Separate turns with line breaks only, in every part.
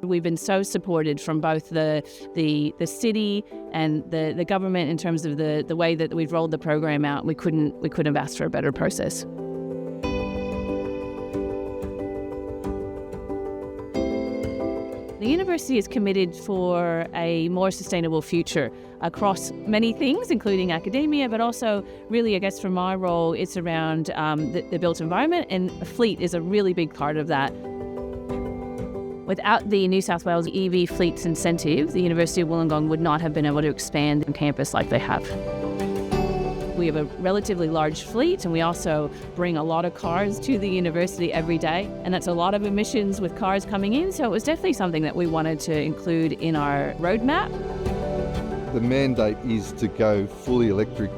We've been so supported from both the city and the government in terms of the way that we've rolled the program out. We couldn't have asked for a better process. The university is committed for a more sustainable future across many things, including academia, but also really, I guess, for my role, it's around the built environment, and fleet is a really big part of that. Without the New South Wales EV fleets incentive, the University of Wollongong would not have been able to expand on campus like they have. We have a relatively large fleet, and we also bring a lot of cars to the university every day, and that's a lot of emissions with cars coming in, so it was definitely something that we wanted to include in our roadmap.
The mandate is to go fully electric,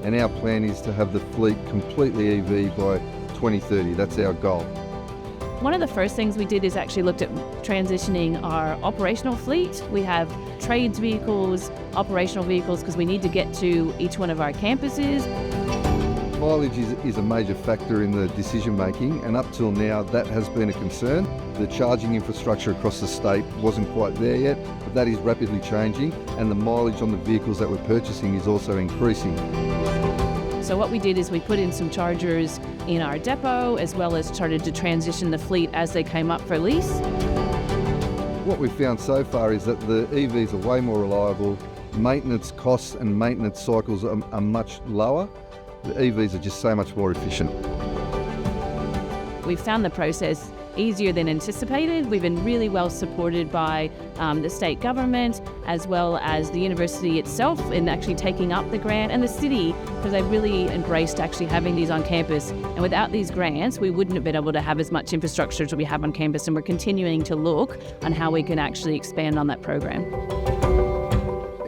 and our plan is to have the fleet completely EV by 2030. That's our goal.
One of the first things we did is actually looked at transitioning our operational fleet. We have trades vehicles, operational vehicles, because we need to get to each one of our campuses.
Mileage is a major factor in the decision making, and up till now that has been a concern. The charging infrastructure across the state wasn't quite there yet, but that is rapidly changing, and the mileage on the vehicles that we're purchasing is also increasing.
So what we did is we put in some chargers in our depot, as well as started to transition the fleet as they came up for lease.
What we've found so far is that the EVs are way more reliable, maintenance costs and maintenance cycles are much lower. The EVs are just so much more efficient.
We've found the process easier than anticipated. We've been really well supported by the state government, as well as the university itself in actually taking up the grant, and the city, because they've really embraced actually having these on campus. And without these grants, we wouldn't have been able to have as much infrastructure as we have on campus, and we're continuing to look on how we can actually expand on that program.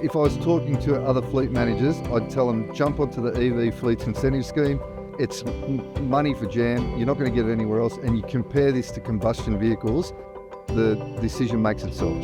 If I was talking to other fleet managers, I'd tell them jump onto the EV Fleets Incentive Scheme. It's money for jam, you're not going to get it anywhere else, and you compare this to combustion vehicles, the decision makes itself.